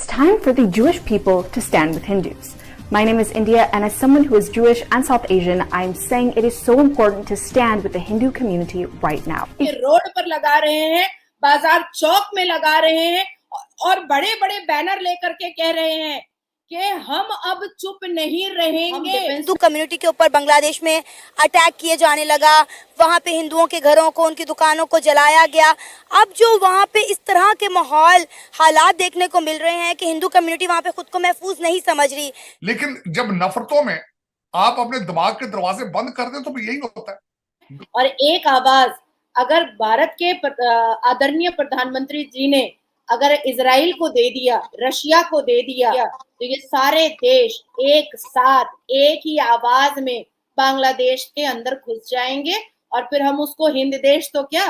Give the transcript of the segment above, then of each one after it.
It's time for the Jewish people to stand with Hindus. My name is India, and as someone who is Jewish and South Asian, I'm saying it is so important to stand with the Hindu community right now. Road पर लगा रहे हैं, बाजार चौक में लगा रहे हैं और बड़े बड़े बैनर लेकर के कह रहे हैं कि हम अब चुप नहीं रहेंगे। हिंदू कम्युनिटी के ऊपर बांग्लादेश में अटैक किए जाने लगा, वहाँ पे हिंदुओं के घरों को, उनकी दुकानों को जलाया गया। अब जो वहाँ पे इस तरह के माहौल हालात देखने को मिल रहे हैं कि हिंदू कम्युनिटी वहाँ पे खुद को महफूज नहीं समझ रही। लेकिन जब नफरतों में आप अपने दिमाग के दरवाजे बंद कर दें तो यही होता है। और एक आवाज अगर भारत के आदरणीय प्रधानमंत्री जी ने अगर इजराइल को दे दिया, रशिया को दे दिया, तो ये सारे देश एक साथ एक ही आवाज में बांग्लादेश के अंदर घुस जाएंगे और फिर हम उसको हिंद देश तो क्या,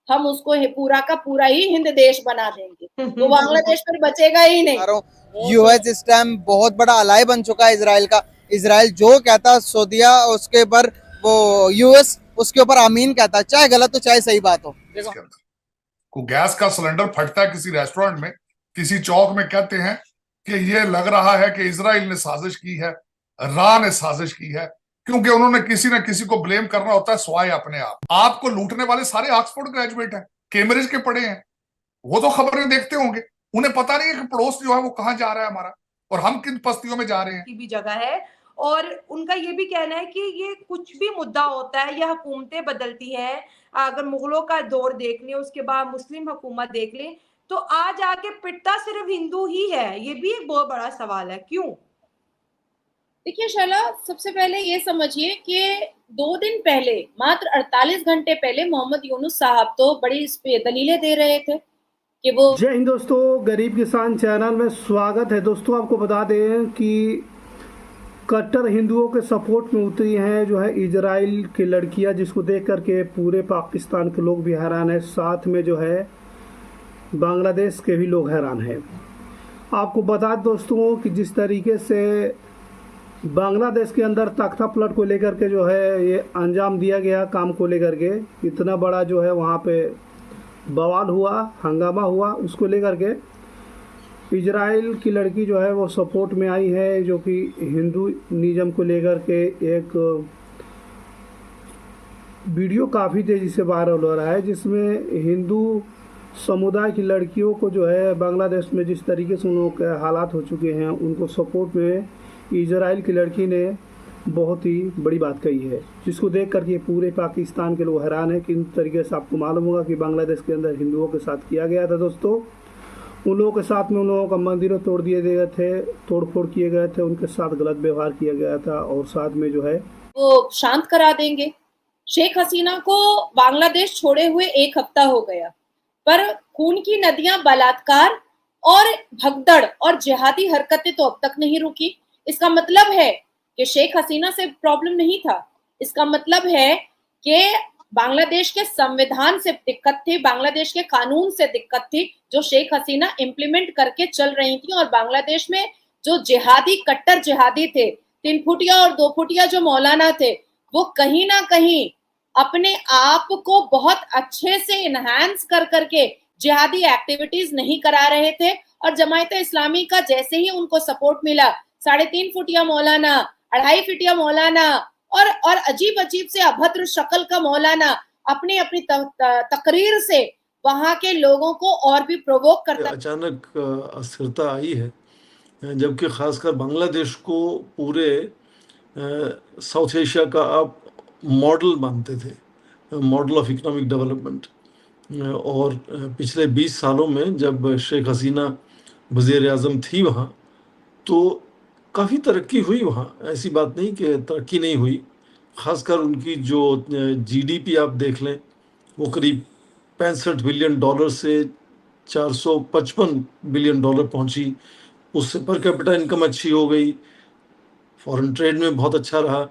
हम उसको पूरा का पूरा ही हिंद देश बना देंगे, तो बांग्लादेश फिर बचेगा ही नहीं। यूएस इस टाइम बहुत बड़ा अलाय बन चुका है इजराइल का। इजराइल जो कहता सऊदिया उसके ऊपर वो यूएस उसके ऊपर आमीन कहता है, चाहे गलत हो चाहे सही बात हो। को गैस का सिलेंडर फटता है किसी रेस्टोरेंट में, किसी चौक में, कहते हैं कि ये लग रहा है कि इजराइल ने साजिश की है, रा ने साजिश की है, क्योंकि उन्होंने किसी न किसी को ब्लेम करना होता है स्वाय अपने आप। आपको लूटने वाले सारे ऑक्सफोर्ड ग्रेजुएट हैं, कैम्ब्रिज के पढ़े हैं, वो तो खबरें देखते होंगे, उन्हें पता नहीं है कि पड़ोस जो है वो कहाँ जा रहा है हमारा और हम किन बस्तियों में जा रहे हैं। की भी जगह है और उनका ये भी कहना है कि ये कुछ भी मुद्दा होता है, ये हुकूमतें बदलती हैं। अगर मुगलों का दौर देख लें, उसके बाद मुस्लिम हुकूमत देख लें, तो आज आके पिटता सिर्फ हिंदू ही है। ये भी एक बहुत बड़ा सवाल है, क्यों? देखिए शाला, सबसे पहले ये समझिए कि 2 दिन पहले, मात्र 48 घंटे पहले मोहम्मद यूनुस साहब तो बड़ी दलीलें दे रहे थे कि वो। जय हिंद दोस्तों, गरीब किसान चैनल में स्वागत है। दोस्तों आपको बता दें कि कट्टर हिंदुओं के सपोर्ट में उतरी हैं जो है इजराइल की लड़कियां, जिसको देख करके पूरे पाकिस्तान के लोग भी हैरान हैं, साथ में जो है बांग्लादेश के भी लोग हैरान हैं। आपको बता दोस्तों कि जिस तरीके से बांग्लादेश के अंदर तख्ता पलट को लेकर के जो है ये अंजाम दिया गया काम को लेकर के, इतना बड़ा जो है वहाँ पे बवाल हुआ, हंगामा हुआ, उसको लेकर के इजराइल की लड़की जो है वो सपोर्ट में आई है, जो कि हिंदुइज्म को लेकर के एक वीडियो काफ़ी तेज़ी से वायरल हो रहा है, जिसमें हिंदू समुदाय की लड़कियों को जो है बांग्लादेश में जिस तरीके से उन लोगों के हालात हो चुके हैं, उनको सपोर्ट में इजराइल की लड़की ने बहुत ही बड़ी बात कही है, जिसको देख करके पूरे पाकिस्तान के लोग हैरान है कि इन तरीके से आपको मालूम होगा कि बांग्लादेश के अंदर हिंदुओं के साथ किया गया था। दोस्तों उन लोगों के साथ में उन लोगों का मंदिरों तोड़ दिए गए थे, तोड़फोड़ किए गए थे, उनके साथ गलत व्यवहार किया गया था और साथ में जो है वो शांत करा देंगे। शेख हसीना को बांग्लादेश छोड़े हुए 1 हफ्ता हो गया, पर खून की नदियां, बलात्कार और भगदड़ और जिहादी हरकतें तो अब तक नहीं रुकी। इसका मतलब है कि शेख हसीना से प्रॉब्लम नहीं था, इसका मतलब है कि बांग्लादेश के संविधान से दिक्कत थी, बांग्लादेश के कानून से दिक्कत थी, जो शेख हसीना इम्प्लीमेंट करके चल रही थी। और बांग्लादेश में जो जिहादी, कट्टर जिहादी थे, 3 फुटिया और 2 फुटिया जो मौलाना थे, वो कहीं ना कहीं अपने आप को बहुत अच्छे से इनहैंस कर करके जिहादी एक्टिविटीज नहीं करा रहे थे। और जमायत इस्लामी का जैसे ही उनको सपोर्ट मिला, 3.5 फुटिया मौलाना, 2.5 फुटिया मौलाना और अजीब अजीब से अभद्र शक्ल का मौलाना अपनी अपनी तकरीर से वहां के लोगों को और भी प्रोवोक करता। अचानक अस्थिरता आई है, जबकि खासकर बांग्लादेश को पूरे साउथ एशिया का आप मॉडल मानते थे, मॉडल ऑफ इकोनॉमिक डेवलपमेंट। और पिछले 20 सालों में जब शेख हसीना वज़ीर आज़म थी वहाँ, तो काफ़ी तरक्की हुई वहाँ, ऐसी बात नहीं कि तरक्की नहीं हुई। ख़ासकर उनकी जो जीडीपी आप देख लें, वो करीब $65 बिलियन से $455 बिलियन पहुँची। उससे पर कैपिटा इनकम अच्छी हो गई, फॉरेन ट्रेड में बहुत अच्छा रहा।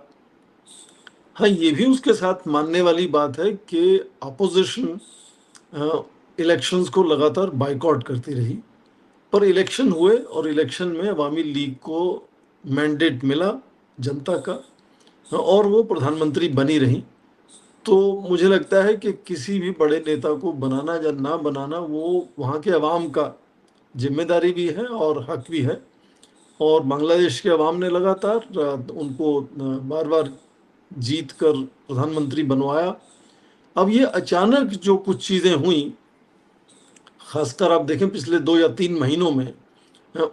हाँ, ये भी उसके साथ मानने वाली बात है कि अपोजिशन इलेक्शंस को लगातार बाइकआउट करती रही, पर इलेक्शन हुए और इलेक्शन में अवामी लीग को मैंडेट मिला जनता का और वो प्रधानमंत्री बनी रही। तो मुझे लगता है कि किसी भी बड़े नेता को बनाना या ना बनाना वो वहाँ के अवाम का जिम्मेदारी भी है और हक भी है। और बांग्लादेश के अवाम ने लगातार उनको बार बार जीत कर प्रधानमंत्री बनवाया। अब ये अचानक जो कुछ चीज़ें हुई, खासकर आप देखें पिछले 2 या 3 महीनों में,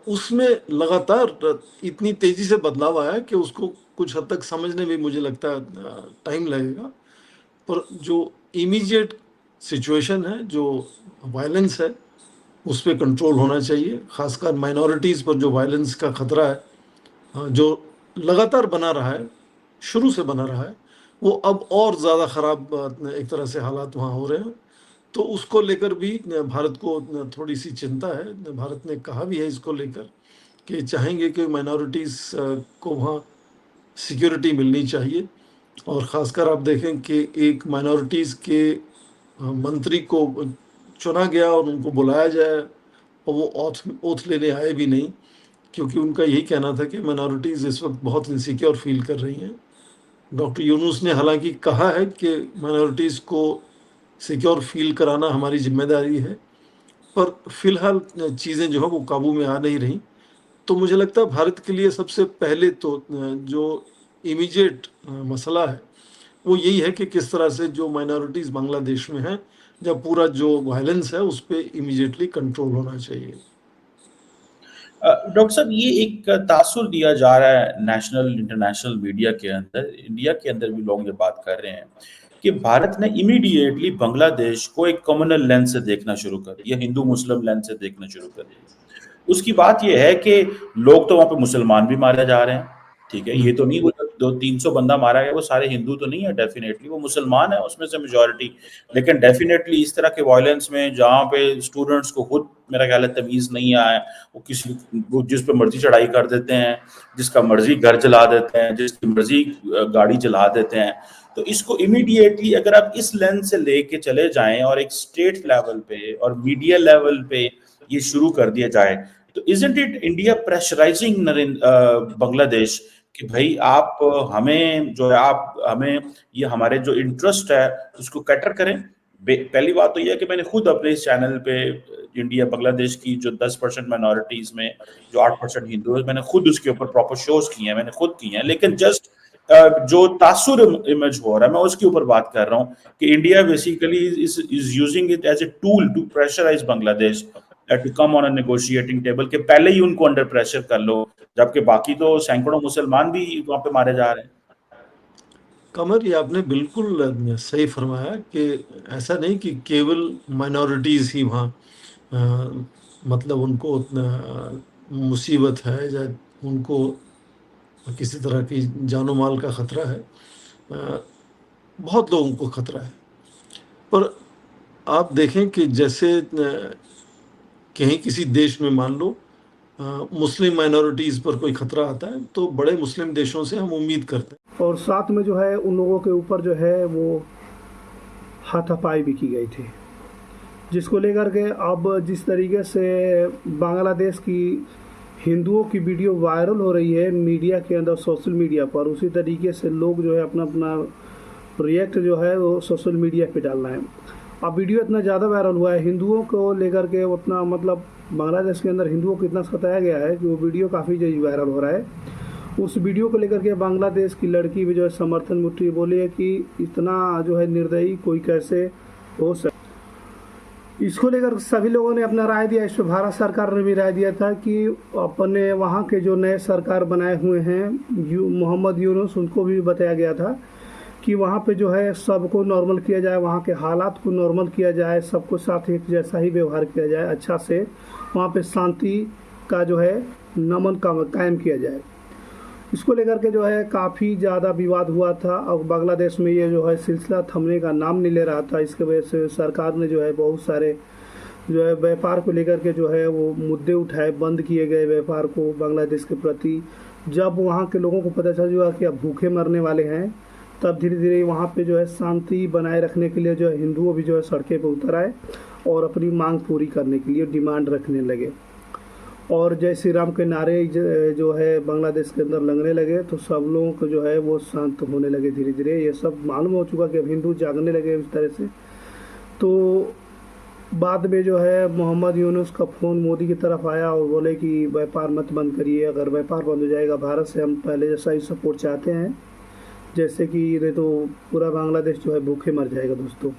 उसमें लगातार इतनी तेज़ी से बदलाव आया कि उसको कुछ हद तक समझने में मुझे लगता है टाइम लगेगा। पर जो इमीडिएट सिचुएशन है, जो वायलेंस है, उस पर कंट्रोल होना चाहिए। खासकर माइनॉरिटीज़ पर जो वायलेंस का खतरा है, जो लगातार बना रहा है, शुरू से बना रहा है, वो अब और ज़्यादा ख़राब एक तरह से हालात वहाँ हो रहे हैं। तो उसको लेकर भी भारत को थोड़ी सी चिंता है। भारत ने कहा भी है इसको लेकर कि चाहेंगे कि माइनॉरिटीज़ को वहाँ सिक्योरिटी मिलनी चाहिए। और ख़ासकर आप देखें कि एक माइनॉरिटीज़ के मंत्री को चुना गया और उनको बुलाया जाए और वो ओथ लेने आए भी नहीं, क्योंकि उनका यही कहना था कि माइनॉरिटीज़ इस वक्त बहुत इनसिक्योर फील कर रही हैं। डॉक्टर यूनुस ने हालांकि कहा है कि माइनॉरिटीज़ को सिक्योर फील कराना हमारी जिम्मेदारी है, पर फिलहाल चीज़ें जो है वो काबू में आ नहीं रही। तो मुझे लगता है भारत के लिए सबसे पहले तो जो इमीडिएट मसला है वो यही है कि किस तरह से जो माइनॉरिटीज़ बांग्लादेश में हैं, जब पूरा जो वायलेंस है उस पर इमीडिएटली कंट्रोल होना चाहिए। डॉक्टर साहब, ये एक तासुर दिया जा रहा है नेशनल इंटरनेशनल मीडिया के अंदर, इंडिया के अंदर भी लोग ये बात कर रहे हैं कि भारत ने इमीडिएटली बांग्लादेश को एक कम्युनल लेंस से देखना शुरू कर दिया, हिंदू मुस्लिम लेंस से देखना शुरू कर दिया। उसकी बात ये है कि लोग तो वहां पे मुसलमान भी मारे जा रहे हैं, ठीक है, ये तो नहीं वो 200-300 बंदा मारा गया वो सारे हिंदू तो नहीं है, डेफिनेटली वो मुसलमान है उसमें से मेजॉरिटी, लेकिन डेफिनेटली इस तरह के वायलेंस में जहाँ पे स्टूडेंट्स को खुद मेरा ख्याल है तमीज नहीं आया, वो जिस पे मर्जी चढ़ाई कर देते हैं, जिसका मर्जी घर जला देते हैं, जिसकी मर्जी गाड़ी जला देते हैं। तो इसको इमीडिएटली अगर आप इस लेंस से लेके चले जाएं और एक स्टेट लेवल पे और मीडिया लेवल पे ये शुरू कर दिया जाए, तो isn't it India pressurising Bangladesh कि भाई आप हमें जो है आप हमें ये हमारे जो इंटरेस्ट है उसको कैटर करें। पहली बात तो ये है कि मैंने खुद अपने इस चैनल पे इंडिया बांग्लादेश की जो 10% माइनॉरिटीज में जो 8% हिंदू है, मैंने खुद उसके ऊपर प्रॉपर शोज किए हैं, मैंने खुद किए हैं, लेकिन जस्ट जो तासुर इमेज हो रहा है मैं उसके ऊपर बात कर रहा हूँ कि India basically is using it as a tool to pressurise Bangladesh to come on a negotiating table के पहले ही उनको अंडर प्रेशर कर लो, जबकि बाकी तो सैकड़ों मुसलमान भी वहां पे मारे जा रहे हैं। कमर, ये आपने बिल्कुल सही फरमाया कि ऐसा नहीं कि केवल माइनॉरिटीज़ ही वहाँ मतलब उनको मुसीबत है या उनको किसी तरह की जानो माल का ख़तरा है, बहुत लोगों को ख़तरा है। पर आप देखें कि जैसे कहीं किसी देश में मान लो मुस्लिम माइनॉरिटीज़ पर कोई ख़तरा आता है तो बड़े मुस्लिम देशों से हम उम्मीद करते हैं, और साथ में जो है उन लोगों के ऊपर जो है वो हाथापाई भी की गई थी, जिसको लेकर के अब जिस तरीके से बांग्लादेश की हिंदुओं की वीडियो वायरल हो रही है मीडिया के अंदर, सोशल मीडिया पर, उसी तरीके से लोग जो है अपना अपना रिएक्ट जो है वो सोशल मीडिया पे डाल रहे हैं। अब वीडियो इतना ज़्यादा वायरल हुआ है हिंदुओं को लेकर के, उतना मतलब बांग्लादेश के अंदर हिंदुओं को इतना सताया गया है कि वो वीडियो काफ़ी जल्दी वायरल हो रहा है। उस वीडियो को लेकर के बांग्लादेश की लड़की भी जो है समर्थन में उठी, बोली है कि इतना जो है निर्दयी कोई कैसे हो सकता। इसको लेकर सभी लोगों ने अपना राय दिया। इस पर भारत सरकार ने भी राय दिया था कि अपने वहाँ के जो नए सरकार बनाए हुए हैं मोहम्मद यूनुस, उनको भी बताया गया था कि वहाँ पे जो है सबको नॉर्मल किया जाए, वहाँ के हालात को नॉर्मल किया जाए, सबको साथ एक जैसा ही व्यवहार किया जाए, अच्छा से वहाँ पे शांति का जो है नमन कायम किया जाए। इसको लेकर के जो है काफ़ी ज़्यादा विवाद हुआ था और बांग्लादेश में ये जो है सिलसिला थमने का नाम नहीं ले रहा था। इसके वजह से सरकार ने जो है बहुत सारे जो है व्यापार को लेकर के जो है वो मुद्दे उठाए, बंद किए गए व्यापार को बांग्लादेश के प्रति। जब वहाँ के लोगों को पता चल हुआ कि अब भूखे मरने वाले हैं, तब धीरे धीरे वहाँ पे जो है शांति बनाए रखने के लिए जो है हिंदुओं भी जो है सड़कें पर उतर आए और अपनी मांग पूरी करने के लिए डिमांड रखने लगे और जय श्री राम के नारे जो है बांग्लादेश के अंदर लगने लगे। तो सब लोगों को जो है वो शांत होने लगे धीरे धीरे। ये सब मालूम हो चुका कि अब हिंदू जागने लगे इस तरह से। तो बाद में जो है मोहम्मद यूनुस का फ़ोन मोदी की तरफ आया और बोले कि व्यापार मत बंद करिए, अगर व्यापार बंद हो जाएगा भारत से हम पहले जैसा ही सपोर्ट चाहते हैं, जैसे कि नहीं तो पूरा बांग्लादेश जो है भूखे मर जाएगा दोस्तों।